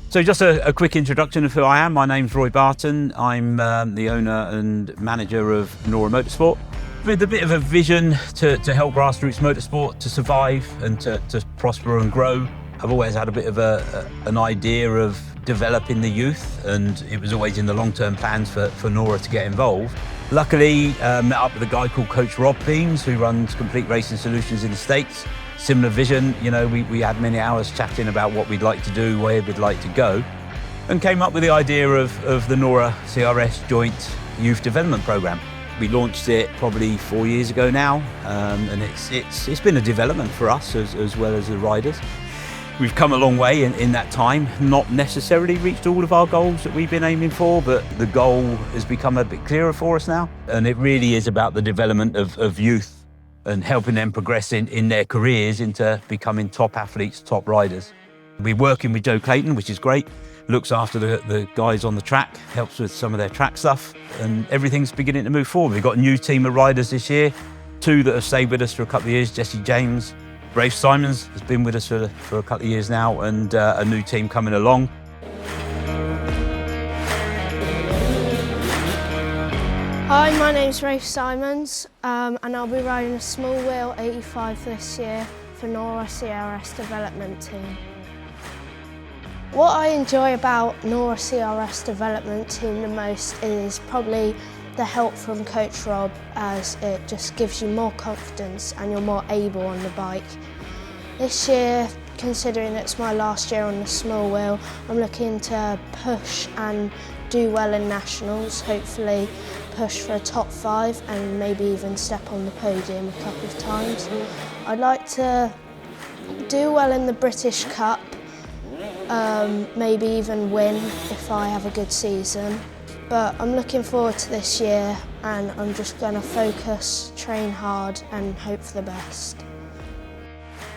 So just a quick introduction of who I am. My name's Roy Barton. I'm the owner and manager of NORA Motorsport, with a bit of a vision to help grassroots motorsport to survive and to prosper and grow. I've always had a bit of an idea of developing the youth, and it was always in the long-term plans for NORA to get involved. Luckily, met up with a guy called Coach Rob Beams, who runs Complete Racing Solutions in the States. Similar vision, you know, we had many hours chatting about what we'd like to do, where we'd like to go, and came up with the idea of the NORA CRS Joint Youth Development Programme. We launched it probably 4 years ago now, and it's been a development for us as well as the riders. We've come a long way in that time, not necessarily reached all of our goals that we've been aiming for, but the goal has become a bit clearer for us now. And it really is about the development of youth and helping them progress in their careers into becoming top athletes, top riders. We're working with Joe Clayton, which is great. Looks after the guys on the track, helps with some of their track stuff, and everything's beginning to move forward. We've got a new team of riders this year, 2 that have stayed with us for a couple of years, Jesse James. Rafe Simons has been with us for a couple of years now, and a new team coming along. Hi, my name's Rafe Simons, and I'll be riding a small wheel 85 this year for NORA CRS Development Team. What I enjoy about NORA CRS Development Team the most is probably the help from Coach Rob, as it just gives you more confidence and you're more able on the bike. This year, considering it's my last year on the small wheel, I'm looking to push and do well in nationals, hopefully push for a top 5 and maybe even step on the podium a couple of times. I'd like to do well in the British Cup, maybe even win if I have a good season. But I'm looking forward to this year, and I'm just going to focus, train hard and hope for the best.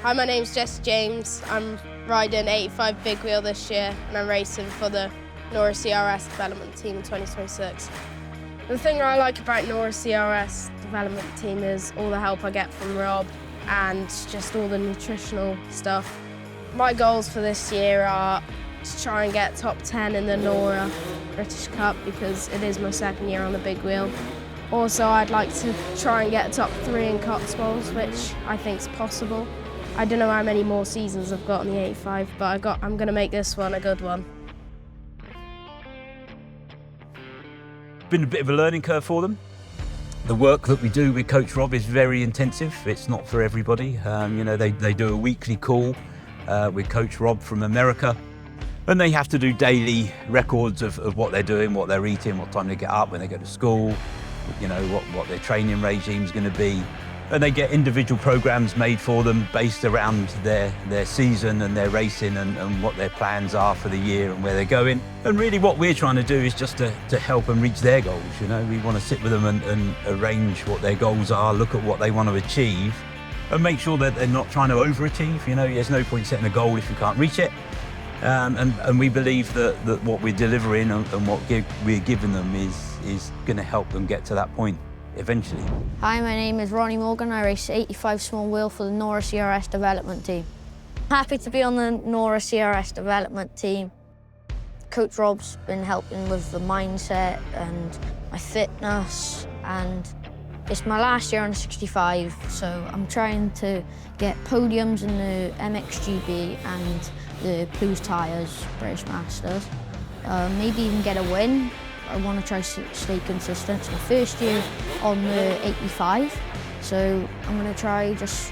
Hi, my name's Jesse James. I'm riding 85 big wheel this year, and I'm racing for the NORA CRS Development Team in 2026. The thing I like about NORA CRS Development Team is all the help I get from Rob and just all the nutritional stuff. My goals for this year are to try and get top 10 in the NORA British Cup, because it is my second year on the big wheel. Also, I'd like to try and get top 3 in Cotswolds, which I think is possible. I don't know how many more seasons I've got on the 85, but I'm going to make this one a good one. Been a bit of a learning curve for them. The work that we do with Coach Rob is very intensive. It's not for everybody. You know, they do a weekly call with Coach Rob from America, and they have to do daily records of what they're doing, what they're eating, what time they get up, when they go to school, you know, what their training regime's going to be. And they get individual programs made for them based around their season and their racing and what their plans are for the year and where they're going. And really what we're trying to do is just to help them reach their goals. You know, we want to sit with them and arrange what their goals are, look at what they want to achieve, and make sure that they're not trying to overachieve. You know, there's no point setting a goal if you can't reach it. And we believe that what we're delivering and what we're giving them is going to help them get to that point eventually. Hi, my name is Ronnie Morgan. I race 85 small wheel for the NORA CRS Development Team. Happy to be on the NORA CRS Development Team. Coach Rob's been helping with the mindset and my fitness, and it's my last year on 65, so I'm trying to get podiums in the MXGB and the Blues Tyres British Masters. Maybe even get a win. I want to try to stay consistent. It's my first year on the 85, so I'm going to try just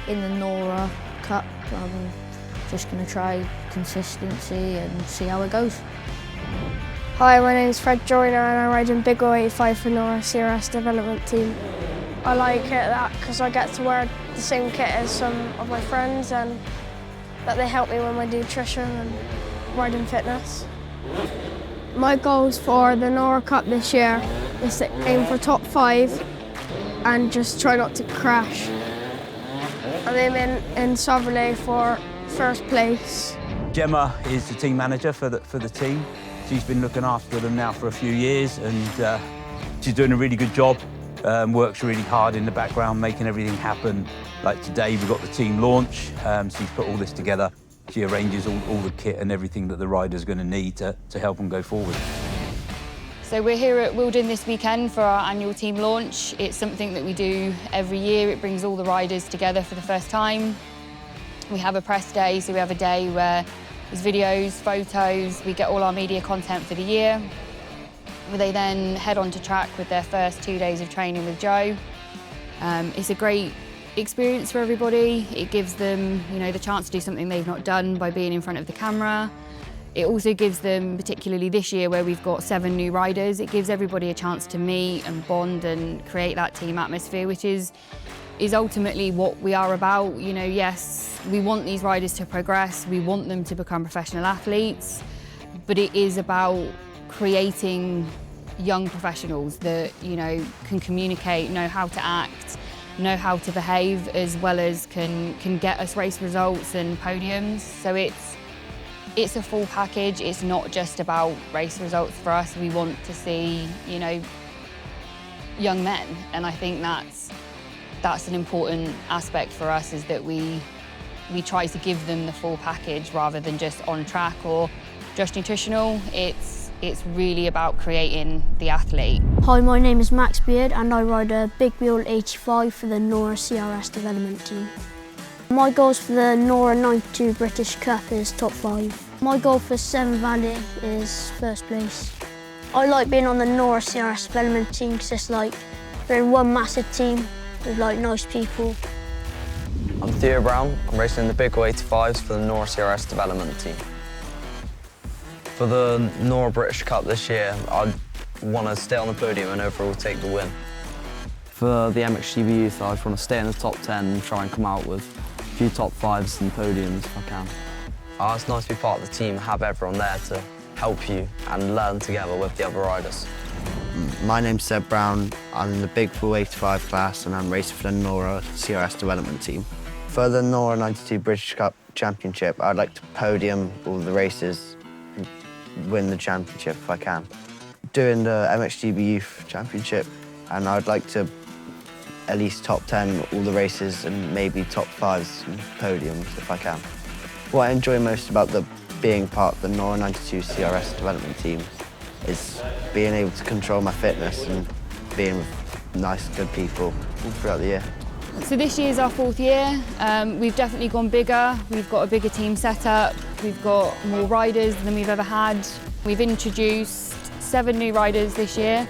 in the NORA Cup. I'm just going to try consistency and see how it goes. Hi, my name's Fred Joyner and I ride in Big O 85 for NORA CRS Development Team. I like it because I get to wear the same kit as some of my friends, and that they help me with my nutrition and riding fitness. My goals for the NORA Cup this year is to aim for top 5 and just try not to crash. I'm aiming in Saverley for first place. Gemma is the team manager for the team. She's been looking after them now for a few years, and she's doing a really good job. Works really hard in the background, making everything happen. Like today, we've got the team launch. She's put all this together. She arranges all the kit and everything that the rider's going to need to help them go forward. So we're here at Wheeldon this weekend for our annual team launch. It's something that we do every year. It brings all the riders together for the first time. We have a press day, so we have a day where there's videos, photos, we get all our media content for the year. They then head on to track with their first 2 days of training with Joe. It's a great experience for everybody. It gives them, the chance to do something they've not done by being in front of the camera. It also gives them, particularly this year where we've got 7 new riders, it gives everybody a chance to meet and bond and create that team atmosphere, which is ultimately what we are about. Yes, we want these riders to progress, we want them to become professional athletes, but it is about creating young professionals that, can communicate, know how to act, know how to behave, as well as can get us race results and podiums. So it's a full package. It's not just about race results for us. We want to see, young men, and I think that's an important aspect for us, is that we try to give them the full package rather than just on track or just nutritional. It's really about creating the athlete. Hi, my name is Max Beard and I ride a big wheel 85 for the NORA CRS Development Team. My goals for the NORA 92 British Cup is top 5. My goal for Severn Valley is first place. I like being on the NORA CRS Development Team because it's like we're in one massive team with nice people. I'm Theo Brown. I'm racing in the big wheel 85s for the NORA CRS Development Team. For the NORA British Cup this year, I want to stay on the podium and overall take the win. For the MXGP Youth, I just want to stay in the top 10 and try and come out with a few top 5s and podiums if I can. It's nice to be part of the team, have everyone there to help you and learn together with the other riders. My name's Seb Brown. I'm in the big wheel 85 class and I'm racing for the NORA CRS Development Team. For the NORA 92 British Cup Championship, I'd like to podium all the races, win the championship if I can. Doing the MXGP Youth Championship, and I'd like to at least top 10 all the races and maybe top 5s and podiums if I can. What I enjoy most about being part of the NORA 92 CRS Development Team is being able to control my fitness and being with nice, good people all throughout the year. So this year's our 4th year. We've definitely gone bigger. We've got a bigger team set up. We've got more riders than we've ever had. We've introduced 7 new riders this year.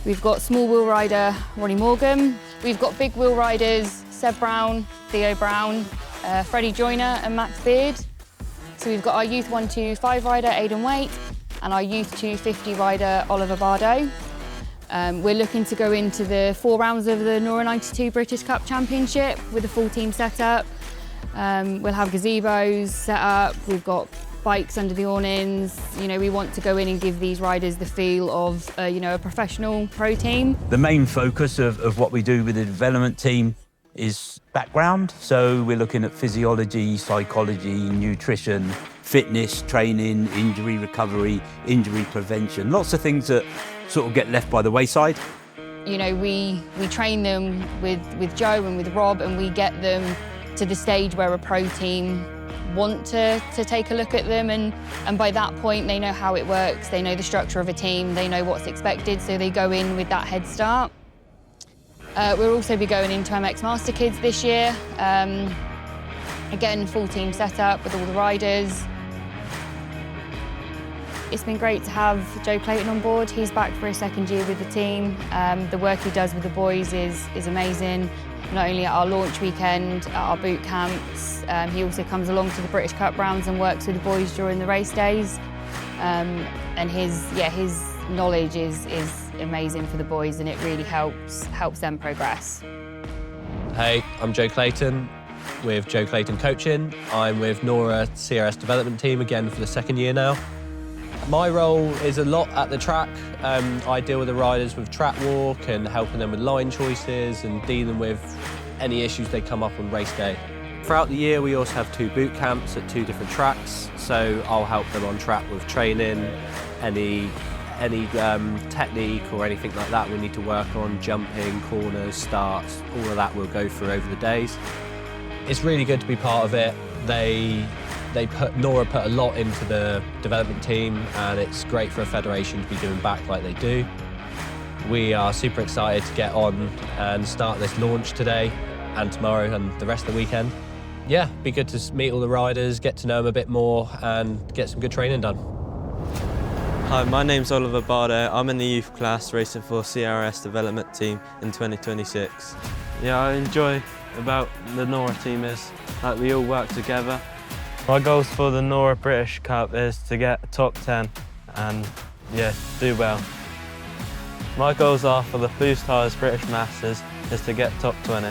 We've got small wheel rider Ronnie Morgan. We've got big wheel riders Seb Brown, Theo Brown, Freddie Joyner and Max Beard. So we've got our Youth 125 rider Aidan Waite and our Youth 250 rider Oliver Bardo. We're looking to go into the 4 rounds of the NORA 92 British Cup Championship with a full team set up. We'll have gazebos set up, we've got bikes under the awnings. We want to go in and give these riders the feel of a professional pro team. The main focus of what we do with the development team is background. So we're looking at physiology, psychology, nutrition, fitness, training, injury recovery, injury prevention. Lots of things that sort of get left by the wayside. We train them with Joe and with Rob, and we get them to the stage where a pro team want to take a look at them, and by that point they know how it works, they know the structure of a team, they know what's expected, so they go in with that head start. We'll also be going into MX Master Kids this year. Again, full team set up with all the riders. It's been great to have Joe Clayton on board. He's back for his 2nd year with the team. The work he does with the boys is amazing. Not only at our launch weekend, at our boot camps, he also comes along to the British Cup rounds and works with the boys during the race days. And his knowledge is amazing for the boys, and it really helps them progress. Hey, I'm Joe Clayton with Joe Clayton Coaching. I'm with NORA CRS Development Team again for the 2nd year now. My role is a lot at the track. I deal with the riders with track walk and helping them with line choices and dealing with any issues they come up on race day. Throughout the year, we also have 2 boot camps at 2 different tracks, so I'll help them on track with training, any technique or anything like that we need to work on, jumping, corners, starts, all of that we'll go through over the days. It's really good to be part of it. They NORA put a lot into the development team, and it's great for a federation to be giving back like they do. We are super excited to get on and start this launch today and tomorrow and the rest of the weekend. Yeah, be good to meet all the riders, get to know them a bit more and get some good training done. Hi, my name's Oliver Bardo. I'm in the youth class racing for CRS Development Team in 2026. Yeah, I enjoy about the NORA team is that we all work together. My goals for the NORA British Cup is to get top 10 and yeah, do well. My goals are for the Blues Tyres British Masters is to get top 20.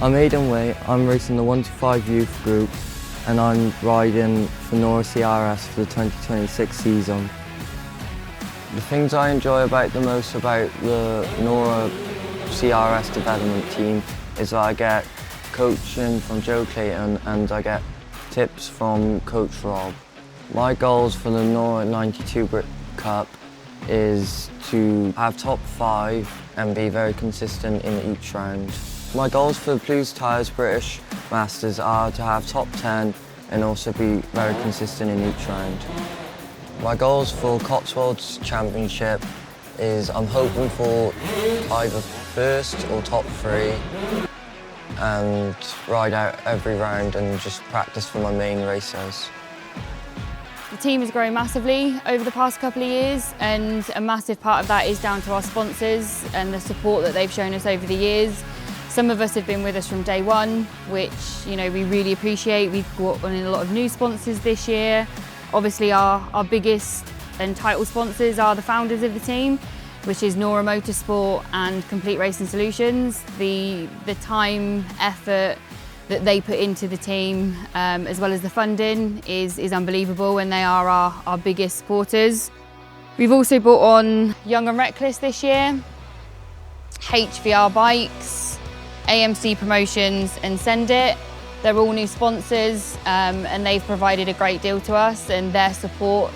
I'm Aidan Way, I'm racing the 1 to 5 youth group and I'm riding for NORA CRS for the 2026 season. The things I enjoy the most about the NORA CRS development team is that I get coaching from Joe Clayton and I get tips from Coach Rob. My goals for the NORA 92 Brit Cup is to have top 5 and be very consistent in each round. My goals for the Blues Tyres British Masters are to have top 10 and also be very consistent in each round. My goals for Cotswolds Championship is I'm hoping for either first or top 3 and ride out every round and just practice for my main races. The team has grown massively over the past couple of years, and a massive part of that is down to our sponsors and the support that they've shown us over the years. Some of us have been with us from day one, which we really appreciate. We've brought on a lot of new sponsors this year. Obviously our biggest and title sponsors are the founders of the team, which is NORA Motorsport and Complete Racing Solutions. The time, effort that they put into the team, as well as the funding, is unbelievable, and they are our biggest supporters. We've also brought on Young and Reckless this year, HVR Bikes, AMC Promotions and Send It. They're all new sponsors and they've provided a great deal to us, and their support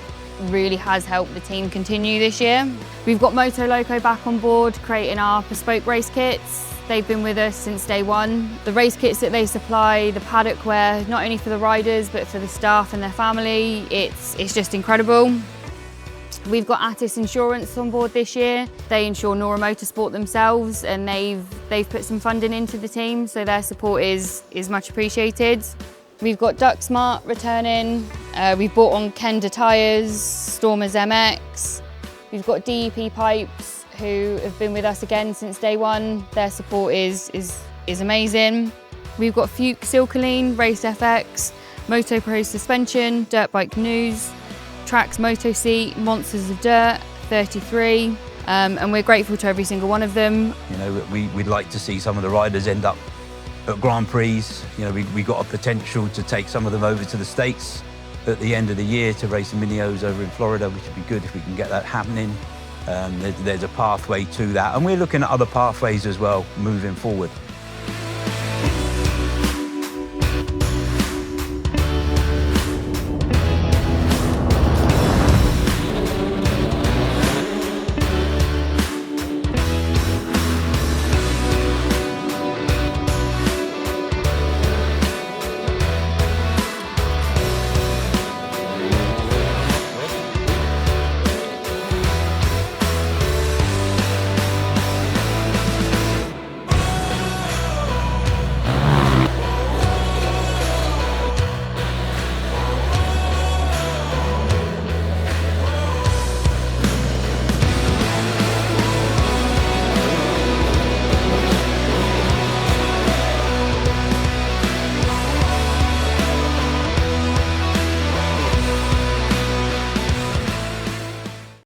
really has helped the team continue this year. We've got Moto Loco back on board creating our bespoke race kits. They've been with us since day one. The race kits that they supply, the paddock wear, not only for the riders but for the staff and their family, it's just incredible. We've got Attis Insurance on board this year. They insure NORA Motorsport themselves, and they've put some funding into the team, so their support is much appreciated. We've got Duck Smart returning. We've bought on Kenda Tyres, Stormers MX. We've got DEP Pipes, who have been with us again since day one. Their support is amazing. We've got Fuke Silkaline, Race FX, Moto Pro Suspension, Dirt Bike News, Trax Moto Seat, Monsters of Dirt, 33, and we're grateful to every single one of them. We'd like to see some of the riders end up at Grand Prix. We've got a potential to take some of them over to the States at the end of the year to race the Minios over in Florida, which would be good if we can get that happening. There's a pathway to that, and we're looking at other pathways as well moving forward.